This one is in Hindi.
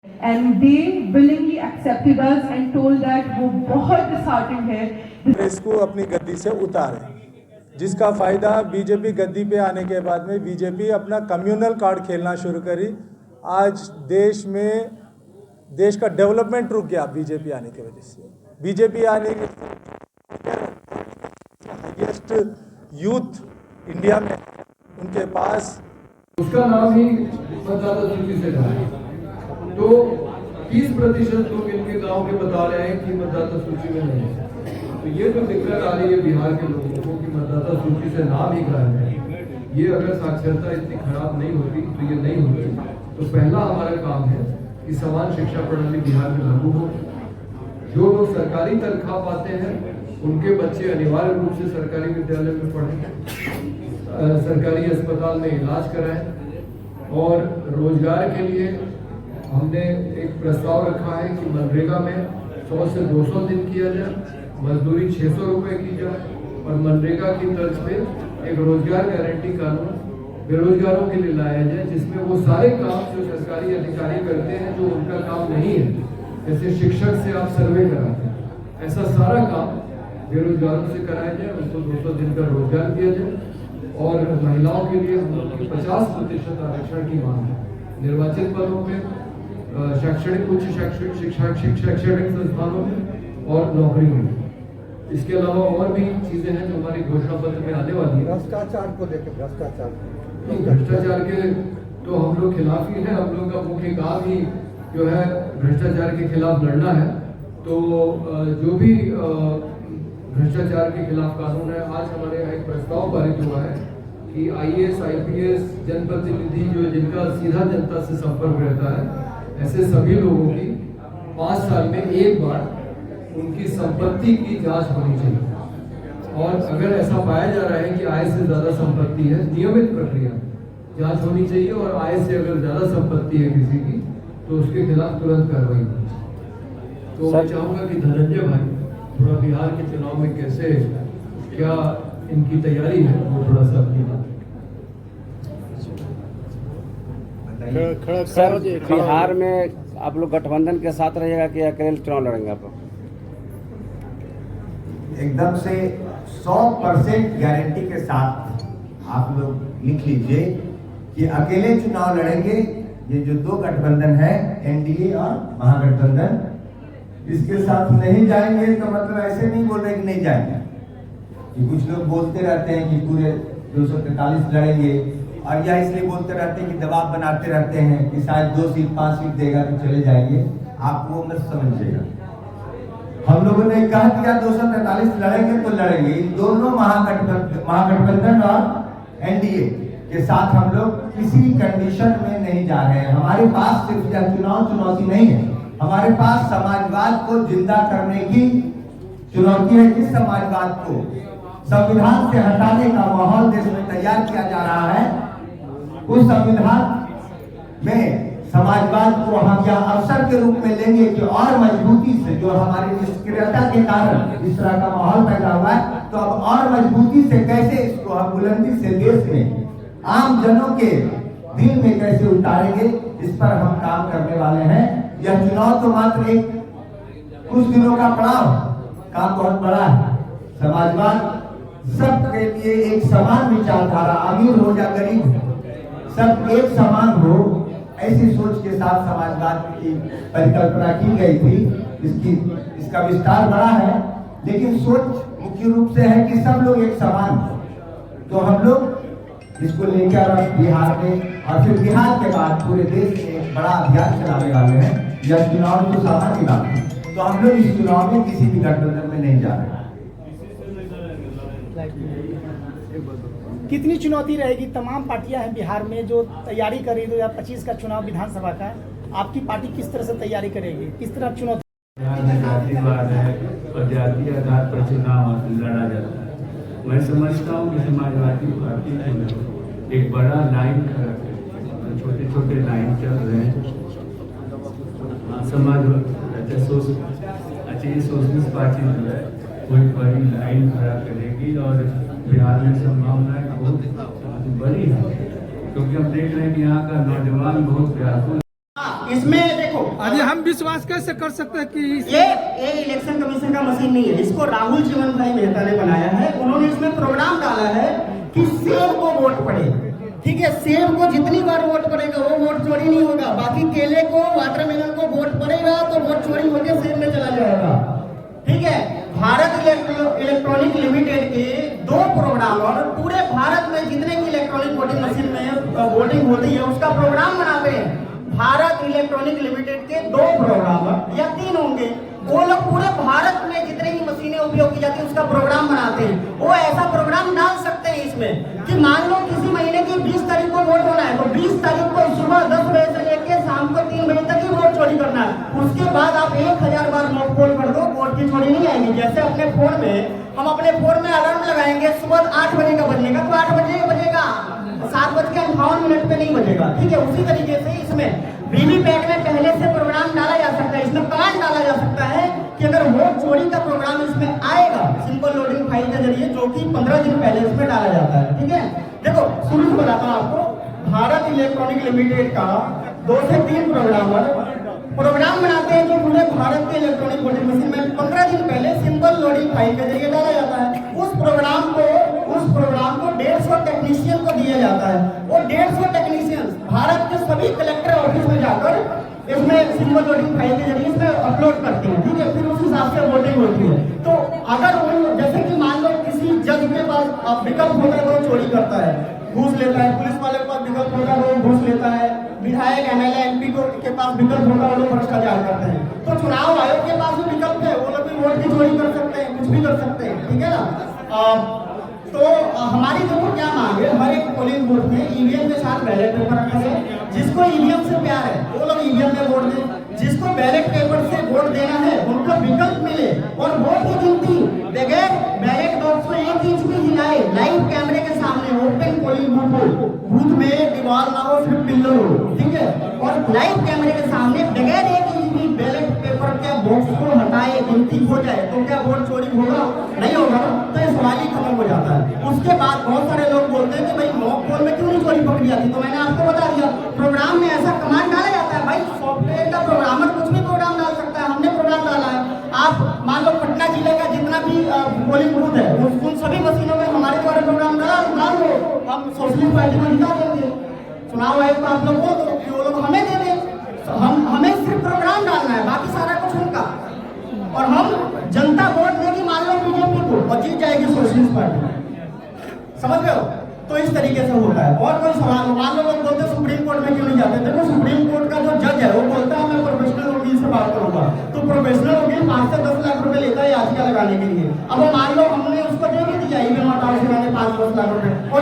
and they willingly accepted us and told that वो बहुत disheartened है. इसको अपनी गद्दी से उतारे, जिसका फ़ायदा बीजेपी गद्दी पे आने के बाद में बीजेपी अपना कम्युनल कार्ड खेलना शुरू करी। आज देश का डेवलपमेंट रुक गया बीजेपी आने की वजह से। बीजेपी आने के हाईएस्ट यूथ इंडिया में उनके पास उसका नाम ही मतदाता सूची से था। तो 30% लोग इनके गांव के बता रहे हैं कि मतदाता सूची में नहीं है। तो ये जो दिक्कत आ रही है बिहार के लोगों को कि मतदाता सूची से नाम ही गायब है, ये अगर साक्षरता इतनी खराब नहीं होती तो ये नहीं होती। तो पहला हमारा काम है कि समान शिक्षा प्रणाली बिहार में लागू हो। जो लोग सरकारी तनख्वाह पाते हैं उनके बच्चे अनिवार्य रूप से सरकारी विद्यालय में पढ़ें, सरकारी अस्पताल में इलाज कराएं। और रोजगार के लिए हमने एक प्रस्ताव रखा है कि मनरेगा में 100 से 200 दिन किया जाए, मजदूरी 600 रुपए की जाए और मनरेगा की तर्ज पे एक रोजगार गारंटी कानून बेरोजगारों के लिए लाया जाए, जिसमें वो सारे काम जो सरकारी अधिकारी करते हैं जो उनका काम नहीं है, जैसे शिक्षक से आप सर्वे कराते हैं, ऐसा सारा काम बेरोजगारों से कराया जाए, उनको 200 दिन का रोजगार दिया जाए। और महिलाओं के लिए हम लोग 50% आरक्षण की मांग है निर्वाचित पदों में, शैक्षणिक उच्च शैक्षणिक संस्थानों में और नौकरियों में। इसके अलावा और भी चीजें हैं जो हमारी घोषणा पत्र में आने वाली है। भ्रष्टाचार को लेकर भ्रष्टाचार के तो हम लोग खिलाफ ही है। हम लोग का मुख्य काम ही जो है भ्रष्टाचार के खिलाफ लड़ना है। तो जो भी भ्रष्टाचार के खिलाफ कानून है, आज हमारे यहाँ एक प्रस्ताव पारित हुआ है कि IAS IPS जनप्रतिनिधि जो जिनका सीधा जनता से संपर्क रहता है, ऐसे सभी लोगों की 5 साल में एक बार उनकी संपत्ति की जांच होनी चाहिए। और अगर ऐसा पाया जा रहा है कि आय से ज्यादा संपत्ति है, नियमित प्रक्रिया जांच होनी चाहिए। और आय से अगर ज्यादा संपत्ति है किसी की तो उसके खिलाफ तुरंत कार्रवाई होनी। तो मैं चाहूंगा कि धनंजय भाई थोड़ा बिहार के चुनाव में कैसे क्या इनकी तैयारी है वो थोड़ा सा अपनी बात। सर, बिहार में आप लोग गठबंधन के साथ रहिएगा कि अकेले चुनाव लड़ेंगे आप? एकदम से 100% गारंटी के साथ आप लोग लिख लीजिए कि अकेले चुनाव लड़ेंगे। ये जो 2 गठबंधन है, NDA और महागठबंधन, इसके साथ नहीं जाएंगे तो मतलब ऐसे नहीं बोल रहे कि नहीं जाएंगे। कि कुछ लोग बोलते रहते हैं कि पूरे 243 लड़ेंगे, और यह इसलिए बोलते रहते हैं कि दबाव बनाते रहते हैं कि शायद 2 सीट 5 सीट देगा तो चले जाएंगे। आप वो मत समझिएगा। हम लोगों ने कह दिया 243 लड़ेंगे तो लड़ेंगे। इन दोनों महागठबंधन और NDA के साथ हम लोग किसी कंडीशन में नहीं जा रहे हैं। हमारे पास सिर्फ यह चुनौती नहीं है, हमारे पास समाजवाद को जिंदा करने की चुनौती है। जिस समाजवाद को संविधान से हटाने का माहौल देश में तैयार किया जा रहा है, उस संविधान में समाजवाद को हम यह अवसर के रूप में लेंगे कि और मजबूती से, जो हमारी निष्क्रियता के कारण इस तरह का माहौल पैदा हुआ है, तो अब और मजबूती से कैसे इसको हम बुलंदी से देश में आम जनों के दिल में कैसे उतारेंगे, इस पर हम काम करने वाले हैं। यह चुनाव तो मात्र एक कुछ दिनों का पड़ाव, काम बहुत बड़ा है। समाजवाद सबके लिए एक समान विचारधारा, अमीर हो या गरीब हो, सब एक समान हो, ऐसी सोच के साथ समाजवाद की परिकल्पना की गई थी। इसका विस्तार बड़ा है, लेकिन सोच मुख्य रूप से है कि सब लोग एक समान हो। तो हम लोग इसको लेकर बिहार में और फिर बिहार के बाद पूरे देश में एक बड़ा अभियान चलाने वाले हैं। यह चुनाव तो सामान्य बात है, तो हम लोग इस चुनाव में किसी भी गठबंधन में नहीं जा रहे। कितनी चुनौती रहेगी? तमाम पार्टियां हैं बिहार में जो तैयारी कर रही है 2025 का चुनाव विधानसभा का। आपकी पार्टी किस तरह से तैयारी करेगी, किस तरह चुनौती? जातिवाद है और जाति आधार पर चुनाव लड़ा जाता है। मैं समझता हूँ कि समाजवादी पार्टी को एक बड़ा लाइन खड़ा कर, छोटे छोटे लाइन चल रहे हैं। ये सोशलिस्ट पार्टी जो है कोई बड़ी लाइन खड़ा करेगी और बिहार में संभावनाएं बहुत बड़ी है, क्योंकि हम देख रहे हैं कि यहाँ का नौजवान बहुत व्याकुल। इसमें देखो, अभी हम विश्वास कैसे कर सकते हैं कि ये इलेक्शन कमीशन का मशीन नहीं है, इसको राहुल जीवन भाई मेहता ने बनाया है। उन्होंने इसमें प्रोग्राम डाला है कि सेब को वोट पड़े, ठीक है, सेब को जितनी बार वोट पड़ेगा वो वोट चोरी नहीं होगा। बाकी केले को, वाटरमेलन को वोट पड़ेगा तो वोट चोरी होकर सेब में चला जाएगा, ठीक है। भारत इलेक्ट्रॉनिक लिमिटेड के 2 प्रोग्रामर पूरे भारत में जितने की इलेक्ट्रॉनिक वोटिंग मशीन में वोटिंग होती है उसका प्रोग्राम बनाते हैं। भारत इलेक्ट्रॉनिक लिमिटेड के 2 प्रोग्रामर या 3 होंगे, वो लोग पूरे भारत में जितने ही मशीनें उपयोग की जाती है उसका प्रोग्राम बनाते हैं। वो ऐसा प्रोग्राम डाल सकते हैं इसमें कि मान लो किसी महीने की 20 तारीख को वोट होना है तो 20 तारीख को सुबह 10 बजे से लेकर शाम को 3 बजे तक ही वोट चोरी करना है। उसके बाद आप 1000 बार वोट पोल कर दो, वोट की चोरी नहीं आएगी। जैसे अपने फोन में हम अपने फोन में अलार्म लगाएंगे सुबह 8 बजे का बजने का तो 8 बजे बजेगा, 7:58 पे नहीं बजेगा, ठीक है। उसी तरीके से इसमें वीवीपैट में पहले से प्रोग्राम डाला जा सकता है, इसमें कमांड डाला जा सकता है कि अगर वोट चोरी का प्रोग्राम इसमें आएगा सिंपल लोडिंग फाइल के जरिए, जो कि 15 दिन पहले इसमें डाला जाता है, ठीक है। देखो शुरू से बताता हूँ आपको, भारत इलेक्ट्रॉनिक लिमिटेड का 2 से 3 प्रोग्राम बनाते हैं जो पूरे भारत के इलेक्ट्रॉनिक वोटिंग मशीन में 15 दिन पहले सिंपल लोडिंग फाइल के जरिए डाला जाता है। उस प्रोग्राम को 150 टेक्नीशियन को दिया जाता है। वो 150 टेक्नीशियन भारत के सभी कलेक्टर ऑफिस में जाकर इसमें सिंपल लोडिंग फाइल के जरिए इसमें अपलोड करते हैं, ठीक है। फिर उस हिसाब से वोटिंग होती है। तो अगर वो जैसे कि मान लो किसी जज के पास विकल्प होता है वो चोरी करता है, घूस लेता है, पुलिस वाले के पास विकल्प होता है वो घूस लेता है, विधायक एमएलए एमपी के पास विकल्प होता है वो लोग भ्रष्टाचार करते हैं। तो चुनाव आयोग के पास भी विकल्प है, वो लोग भी वोट की चोरी कर सकते हैं, कुछ भी कर सकते हैं, ठीक है ना। तो हमारी देखो क्या मांग है, हर एक पोलिंग बूथ में ईवीएम के साथ बैलेट पेपर रखा जाए। जिसको ईवीएम से प्यार है वो लोग ईवीएम में वोट दें, जिसको बैलेट पेपर से वोट देना है उनको विकल्प मिले, और वोट की गिनती बगैर बैलेट बॉक्स को 1 इंच भी हिलाए लाइव कैमरे के सामने ओपन पोलिंग बूथ में दीवार ना हो सिर्फ पिल्लर हो, ठीक है, और लाइव कैमरे के सामने बगैर 1 इंच भी बैलेट पेपर के बॉक्स को हटाए गिनती हो जाए तो क्या वोट चोरी होगा? नहीं होगा, तो ये सवाल ही खत्म हो जाता है। उसके बाद बहुत सारे लोग बोलते हैं कि भाई मॉक पोल में क्यों नहीं चोरी पकड़ी जाती, तो मैंने आपको बता दिया प्रोग्राम में ऐसा कमांड डाला जाता है। भाई सॉफ्टवेयर का प्रोग्रामर कुछ भी प्रोग्राम डाल सकता है, हमने प्रोग्राम डाला है। आप मान लो पटना जिले का जितना भी पोलिंग बूथ है उन सभी मशीनों में हमारे द्वारा प्रोग्राम डाल दो, हम सोशलिस्ट पार्टी को जिता देंगे। चुनाव आयोग को आप लोग बोल दो कि वो लोग हमें दे दें, हमें सिर्फ प्रोग्राम डालना है, बाकी सारा कुछ उनका, और हम जनता वोट देगी मान लो बीजेपी को और जीत जाएगी सोशलिस्ट पार्टी, समझ रहे हो? तो इस तरीके से होता है। और कोई सवाल हो, मान लो लोग बोलते हैं सुप्रीम कोर्ट में क्यों नहीं जाते? देखो सुप्रीम कोर्ट का जो जज है वो बोलता है मैं प्रोफेशनल वकील से बात करूंगा, तो प्रोफेशनल वकील 5 से 10 लाख रुपए लेता है याचिका लगाने के लिए। अब मान लो हमने उसको दे भी दिया ईवीएम हटाओ 5-10 लाख रुपए, और